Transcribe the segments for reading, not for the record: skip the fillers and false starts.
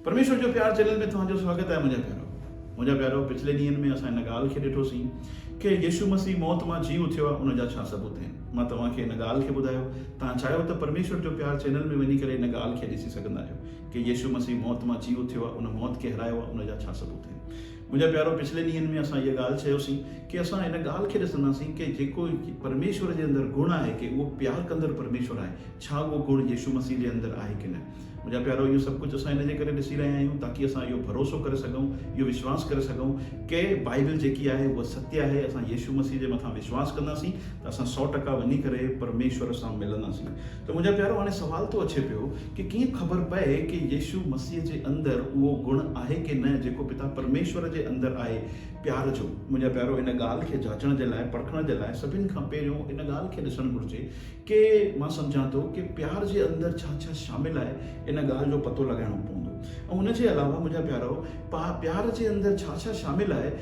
परमेश्वर जो प्यार चैनल में तुहांजो स्वागत है मुंहिंजा प्यारो। पिछले ॾींहंनि में असां हिन ॻाल्हि खे ॾिठोसीं कि यीशु मसीह मौत मां जी उथियो आहे, उन जा छा सबूत आहिनि। मां तव्हांखे हिन ॻाल्हि खे ॿुधायो, तव्हां चाहियो त परमेश्वर जो प्यार चैनल में वञी करे हिन ॻाल्हि खे ॾिसी सघंदा आहियो कि यीशु मसीह मौत मां जी उथियो आहे, उन मौत खे हरायो आहे, उन जा छा सबूत आहिनि। मुंहिंजा प्यारो, पिछले ॾींहंनि में असां इहा ॻाल्हि चयोसीं कि असां हिन ॻाल्हि खे ॾिसंदासीं कि जेको परमेश्वर जे अंदरि गुण आहे कि उहो प्यार कंदड़ परमेश्वर आहे, छा उहो गुण यीशु मसीह जे अंदरि आहे कि न। मुंहिंजा प्यारो, इहो सभु कुझु असां हिन जे करे ॾिसी रहिया आहियूं ताकी असां इहो भरोसो करे सघूं, इहो विश्वास करे सघूं कि बाइबल जेकी आहे उहा सत्य आहे। असां यीशु मसीह जे मथां विश्वास कंदासीं त असां 100% वञी करे परमेश्वर सां मिलंदासीं। त मुंहिंजा प्यारो, हाणे सुवाल थो अचे पियो कि कीअं ख़बर पए कि यीशु मसीह जे अंदरि उहो गुण आहे कि न जेको पिता परमेश्वर जे अंदरि आहे, प्यार जो। मुंहिंजा प्यारो, इन ॻाल्हि खे जांचण जे लाइ, परखण जे लाइ सभिनि खां पहिरियों इन ॻाल्हि खे ॾिसणु घुरिजे कि मां सम्झां थो कि प्यार जे अंदरि छा छा शामिल आहे, इन ॻाल्हि जो पतो लॻाइणो पवंदो। ऐं उनजे अलावा मुंहिंजा प्यारो, प्यार जे अंदरि छा छा शामिल आहे,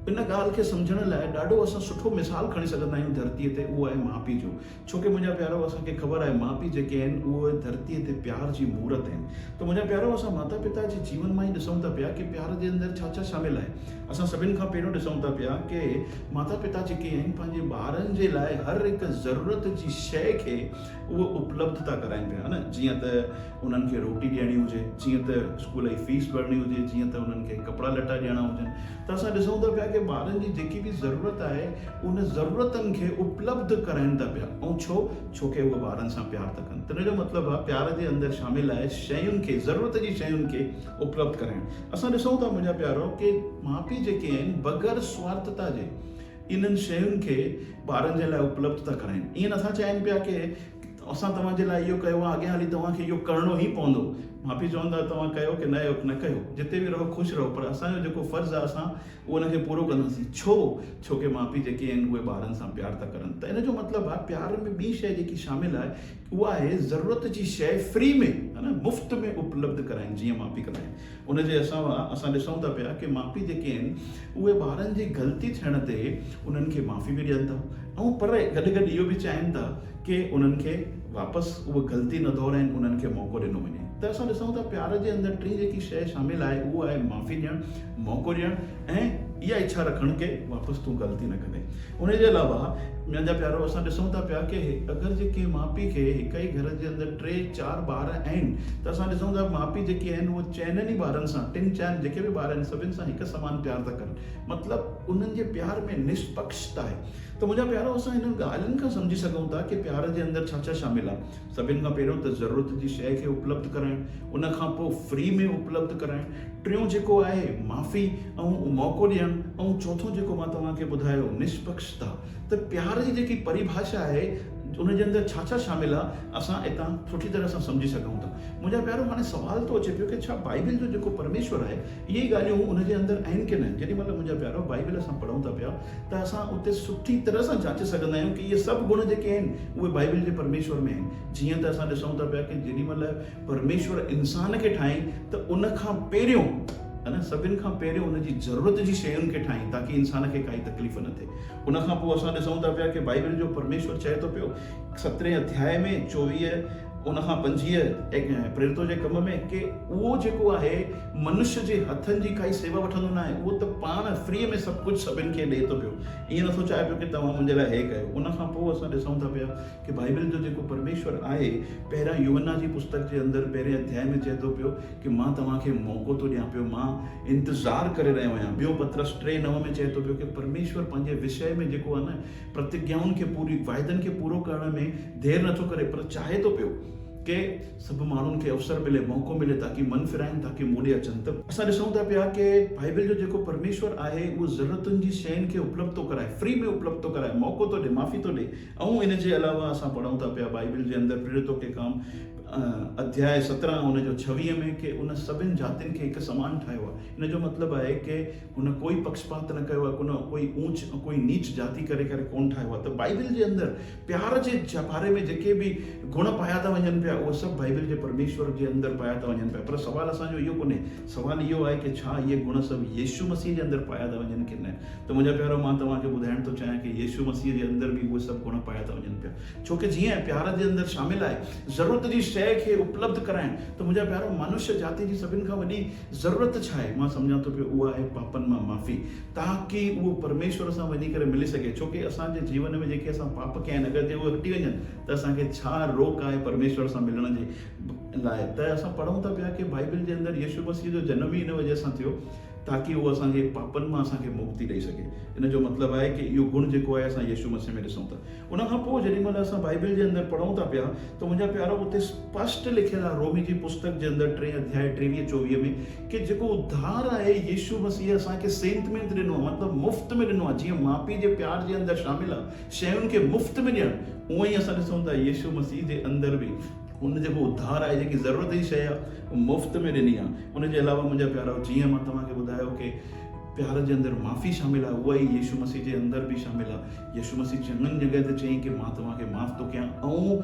इन ॻाल्हि खे सम्झण लाइ ॾाढो असां सुठो मिसाल खणी सघंदा आहियूं धरतीअ ते, उहो आहे माउ पीउ जो। छोकी मुंहिंजा प्यारो, असांखे ख़बर आहे माउ पीउ जेके आहिनि उहे धरतीअ ते प्यार जी मूर्त आहिनि। त मुंहिंजा प्यारो, असां माता पिता जे जीवन मां ई ॾिसूं था पिया कि प्यार जे अंदरि छा छा शामिल आहे। असां सभिनि खां पहिरियों ॾिसूं था पिया कि माता पिता जेके आहिनि पंहिंजे ॿारनि जे लाइ हर हिकु ज़रूरत जी शइ खे उहो उपलब्ध था कराइनि पिया, न। जीअं त उन्हनि खे रोटी ॾियणी हुजे, जीअं त स्कूल जी फीस भरणी हुजे, जीअं त उन्हनि खे कपिड़ा लटा ॾियणा हुजनि। त असां ॾिसूं था पिया कि ॿारनि जी जेकी बि ज़रूरत आहे उन ज़रूरतनि खे उपलब्ध कराइनि था पिया। ऐं छोकी उहे ॿारनि सां प्यार था कनि। त हिन जो मतिलबु आहे प्यार जे अंदरि शामिल आहे शयुनि खे, ज़रूरत जी शयुनि खे उपलब्ध कराइणु। असां ॾिसूं था मुंहिंजा प्यारो कि माउ पीउ जेके आहिनि बग़ैर स्वार्थता जे इन्हनि शयुनि खे ॿारनि जे लाइ उपलब्ध था कराइनि। ईअं नथा चाहिनि पिया कि असां तव्हांजे लाइ इहो कयो आहे, अॻियां हली तव्हांखे इहो करिणो ई पवंदो। माउ पीउ चवंदा तव्हां कयो कि न कयो, जिते बि रहो ख़ुशि रहो, पर असांजो जेको फ़र्ज़ु आहे असां उनखे पूरो कंदासीं। छोकी माउ पीउ जेके आहिनि उहे ॿारनि सां प्यार था करनि। त इन जो मतिलबु आहे प्यार में ॿी शइ जेकी शामिल आहे उहा आहे ज़रूरत जी शइ फ्री में, है न, मुफ़्त में उपलब्ध कराइनि, जीअं माउ पीउ कंदा आहिनि। उनजे असां ॾिसूं था पिया कि माउ पीउ जेके आहिनि उहे ॿारनि जी ग़लती थियण ते उन्हनि खे माफ़ी बि ॾियनि था, ऐं पर गॾु गॾु इहो बि चाहिनि था कि उन्हनि खे वापसि उहा ग़लती न दोहराइनि, उन्हनि खे मौक़ो ॾिनो वञे। त असां ॾिसूं था प्यार जे अंदरि टी जेकी शइ शामिल आहे उहा आहे माफ़ी ॾियणु, मौक़ो ॾियणु ऐं इहा इच्छा रखणु कि वापसि तूं ग़लती न कंदे। उनजे अलावा मुंहिंजा प्यारो, असां ॾिसूं था पिया कि अगरि जेके माउ पीउ खे हिक ई घर जे अंदरि 3-4 ॿार आहिनि त असां ॾिसूं था माउ पीउ जेके आहिनि उहे चइनि ई ॿारनि सां, 3-4 जेके बि ॿार आहिनि सभिनि सां हिकु समान प्यार था कनि। मतिलबु उन्हनि जे प्यार में निष्पक्षता आहे। त मुंहिंजा प्यारो, असां हिन ॻाल्हियुनि खां सम्झी सघूं था कि प्यार जे अंदरि छा छा शामिल आहे। सभिनि खां पहिरियों त ज़रूरत जी शइ खे उपलब्ध कराइणु, उन खां पोइ फ्री में उपलब्ध कराइणु, टियों जेको आहे माफ़ी ऐं मौक़ो ॾियणु, ऐं चौथों जेको मां तव्हांखे ॿुधायो निष्पक्षता। त प्यार जी जेकी परिभाषा आहे उनजे अंदरि छा छा शामिल आहे असां हितां सुठी तरह सां सम्झी सघूं था। मुंहिंजा प्यारो, हाणे सुवाल थो अचे पियो कि छा बाइबल जो जेको परमेश्वर आहे इहे ॻाल्हियूं उनजे अंदरि आहिनि कि न। जेॾी महिल मुंहिंजा प्यारो बाइबल असां पढ़ूं था पिया त असां उते सुठी तरह सां जांचे सघंदा आहियूं कि इहे सभु गुण जेके आहिनि उहे बाइबल जे परमेश्वर में आहिनि। जीअं त असां ॾिसूं था पिया कि जेॾी महिल परमेश्वर इंसान खे ठाही त उन खां पहिरियों, है न, सभिनि खां पहिरियों उनजी ज़रूरत जी शयुनि खे ठाही ताकी इंसान खे काई तकलीफ़ न थिए। उन खां पोइ असां ॾिसूं था पिया कि बाइबल जो परमेश्वर चए थो पियो 17 अध्याय में 24 उन खां 25 प्रेरितों जे कम में कि उहो जेको आहे मनुष्य जे हथनि जी काई सेवा वठंदो न आहे, उहो त पाण फ्री में सभु कुझु सभिनि खे ॾिए थो पियो। ईअं नथो चाहे पियो कि तव्हां मुंहिंजे लाइ हे कयो। उन खां पोइ असां ॾिसूं था पिया कि बाइबल जो जेको परमेश्वर आहे पहिरियां यूहन्ना जी पुस्तक जे अंदरि 1 अध्याय में चए थो पियो कि मां तव्हांखे मौक़ो थो ॾियां पियो, मां इंतज़ारु करे रहियो आहियां। ॿियों पत्रस 3:9 में चए थो पियो कि परमेश्वर पंहिंजे विषय में जेको आहे न प्रतिज्ञाउनि खे पूरी, वाइदनि खे पूरो करण में देरि नथो करे, पर चाहे थो पियो कि सभु माण्हुनि खे अवसर मिले, मौक़ो मिले ताकी मन फिराइनि, ताकी मूड़े अचनि। त असां ॾिसूं था पिया कि बाइबल जो जेको परमेश्वर आहे उहो ज़रूरतुनि जी शयुनि खे उपलब्ध थो कराए, फ्री में उपलब्ध थो कराए, मौक़ो थो ॾिए, माफ़ी थो ॾिए। ऐं इन जे अलावा असां पढ़ूं था पिया बाइबल जे अंदरि प्रेरितों के काम अध्याय 17 उनजो 26 में कि उन सभिनि जातियुनि खे हिकु समान ठाहियो आहे। इन जो मतिलबु आहे कि हुन कोई पक्षपात न कयो आहे, कोई ऊंच कोई नीच जाति करे कोन ठाहियो आहे। त बाइबल जे अंदरि प्यार जे बारे में जेके बि गुण पाया था वञनि पिया उहे सभु बाइबल जे परमेश्वर जे अंदरि पाया था वञनि पिया। पर सवाल असांजो इहो कोन्हे, सवाल इहो आहे कि छा इहे गुण सभु यीशु मसीह जे अंदरि पाया था वञनि कि न। त मुंहिंजा प्यारो, मां तव्हांखे ॿुधाइण थो चाहियां कि यीशु मसीह जे अंदरि बि उहे सभु गुण पाया था वञनि पिया। छोकी जीअं प्यार जे अंदरि शामिल आहे ज़रूरत जी शइ खे उपलब्ध कराइण। त मुंहिंजा प्यारो, मनुष्य जाति जी सभिनि खां वॾी ज़रूरत छा आहे? मां सम्झां थो पियो उहा आहे पापनि मां माफ़ी, ताकी उहो परमेश्वर सां वञी करे मिली सघे। छोकी असांजे जीवन में जेके असां पाप कया आहिनि, अगरि जे उहे हटी वञनि त असांखे छा रोक आहे परमेश्वर सां मिलण जे लाइ? त असां पढ़ूं था पिया कि बाइबल जे अंदरि यीशु मसीह जो जनम ई इन वजह सां थियो ताकि उहो असांजे पापनि मां असांखे मुक्ति ॾेई सघे। इन जो मतिलबु आहे कि इहो गुण जेको आहे असां यीशु मसीह में ॾिसूं था। उन खां पोइ जेॾी महिल असां बाइबल जे अंदरि पढ़ूं था पिया त मुंहिंजा प्यारो, उते स्पष्ट लिखियलु आहे रोमी जी पुस्तक जे अंदरि 3 अध्याय 23-24 में कि जेको उद्धार आहे यीशु मसीह असांखे सेंत में ॾिनो आहे, मतिलबु मुफ़्त में ॾिनो आहे। जीअं माउ पीउ जे प्यार जे अंदरि शामिल आहे शयुनि खे मुफ़्त में ॾियणु, उअं ई असां ॾिसूं था यीशु मसीह जे अंदरि बि उन जेको उद्धार आहे, जेकी ज़रूरत जी शइ आहे मुफ़्त में ॾिनी आहे। उनजे अलावा मुंहिंजा प्यारो, जीअं मां तव्हांखे ॿुधायो कि प्यार जे अंदरि माफ़ी शामिल आहे, उहा ई यीशु मसीह जे अंदरि बि शामिल आहे। यीशु मसीह चङनि जॻह ते चयईं कि मां तव्हांखे माफ़ थो कयां ऐं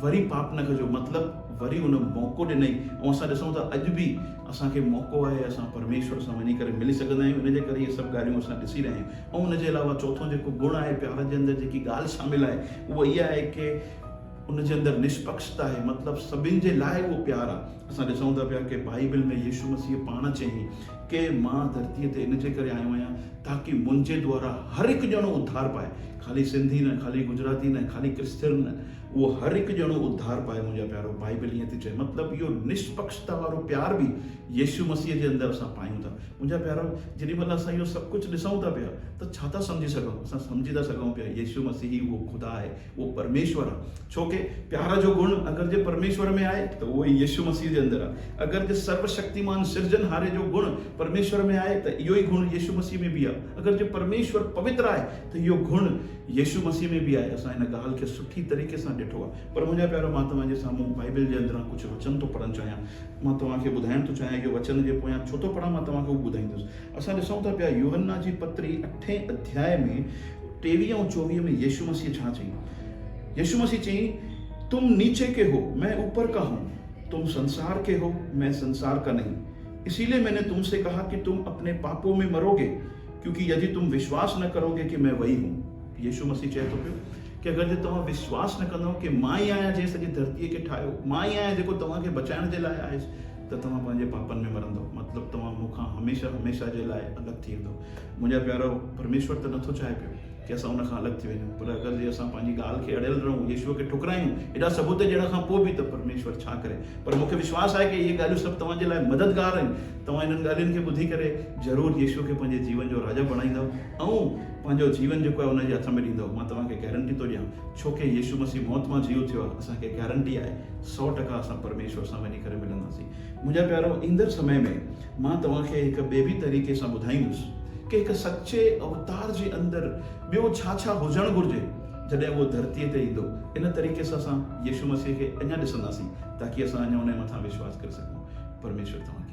वरी पाप न कजो, मतिलबु वरी उन मौक़ो ॾिनई। ऐं असां ॾिसूं था अॼु बि असांखे मौक़ो आहे, असां परमेश्वर सां वञी करे मिली सघंदा आहियूं। इन जे करे इहे सभु ॻाल्हियूं असां ॾिसी रहिया आहियूं। ऐं उनजे अलावा चोथों जेको गुण आहे प्यार जे अंदरि, जेकी ॻाल्हि शामिल आहे, उहा इहा आहे कि उन जे अंदरि निष्पक्षता आहे, मतिलबु सभिनि जे लाइ उहो प्यार आहे। असां ॾिसूं था पिया कि बाइबल में यीशु मसीह पाण चयईं कि मां धरतीअ ते इन जे करे आयो आहियां ताकि मुंहिंजे द्वारा हर हिकु ॼणो उद्धार पाए। ख़ाली सिंधी न, ख़ाली गुजराती न, ख़ाली क्रिश्चियन न, उहो हर हिकु ॼणो उद्धार पाए। मुंहिंजा प्यारो, बाइबल ईअं थी चए, मतिलबु इहो निष्पक्षता वारो प्यार बि यीशु मसीह जे अंदरि असां पायूं था। मुंहिंजा प्यारो, जेॾी महिल असां इहो सभु कुझु ॾिसूं था पिया त छा था सम्झी सघूं? असां सम्झी था सघूं पिया यीशु मसीह ई उहो ख़ुदा आहे, उहो परमेश्वर आहे। छोकी प्यार जो गुण अगरि जे परमेश्वर में आहे त उहो ई यीशु मसीह जे अंदरि आहे। अगरि जे सर्वशक्तिमान सिर्जनहारे जो गुण परमेश्वर में आहे त इहो ई गुण यीशु मसीह में बि आहे। अगरि जे परमेश्वर पवित्र आहे त इहो गुण यीशु मसीह में बि आहे। असां हिन ॻाल्हि खे सुठी तरीक़े सां ॾिठो आहे। पर मुंहिंजा प्यारो, मां तव्हांजे साम्हूं बाइबल जे अंदरां कुझु वचन थो पढ़णु चाहियां। मां तव्हांखे ॿुधाइण थो चाहियां कि वचन जे पोयां छो थो पढ़ां, मां तव्हांखे उहो ॿुधाईंदुसि। असां ॾिसूं था पिया यूहन्ना जी पत्री 8 अध्याय में 23 ऐं 24 में यीशु मसीह छा चई? यीशु मसीह चई, तुम नीचे के हो, मैं ऊपर का हूँ, तुम संसार के हो, मैं संसार का नहीं। इसीलिए मैंने तुमसे कहा कि तुम अपने पापों में मरोगे, क्योंकि यदि तुम विश्वास न करोगे कि मैं वही हूँ। यीशु मसीह चए थो पियो कि अगरि जे तव्हां विश्वास न कंदव कि मां ई आहियां जंहिं सॼी धरतीअ खे ठाहियो, मां ई आहियां जेको तव्हांखे बचाइण जे लाइ आहे, त तव्हां पंहिंजे पापनि में मरंदव। मतिलबु तव्हां मूंखां हमेशह जे लाइ अलॻि थी वेंदव। मुंहिंजा प्यारो, परमेश्वर त नथो चाहे पियो कि असां उन खां अलॻि थी वञूं, पर अगरि जे असां पंहिंजी ॻाल्हि खे अड़ियल रहूं, यीशुअ खे ठुकरायूं एॾा सबूत ॾियण खां पोइ बि, त परमेश्वर छा करे? पर मूंखे विश्वास आहे कि इहे ॻाल्हियूं सभु तव्हांजे लाइ मददगार आहिनि। तव्हां इन्हनि ॻाल्हियुनि खे ॿुधी करे ज़रूरु यीशुअ खे पंहिंजे जीवन जो राजा बणाईंदव ऐं पंहिंजो जीवन जेको आहे उनजे हथ में ॾींदव। मां तव्हांखे गारंटी थो ॾियां, छोकी यीशु मसीह मौत मां जीउ थियो आहे। असांखे गारंटी आहे 100% असां परमेश्वर सां वञी करे मिलंदासीं। मुंहिंजा प्यारो, ईंदड़ समय में मां तव्हांखे हिकु ॿिए बि तरीक़े सां ॿुधाईंदुसि कि हिकु सचे अवतार जे अंदरि ॿियो छा हुजणु घुरिजे जॾहिं उहो धरतीअ ते ईंदो। इन तरीक़े सां असां यीशु मसीह खे अञा ॾिसंदासीं ताकि असां अञा उन जे मथां विश्वास करे सघूं। परमेश्वर तव्हां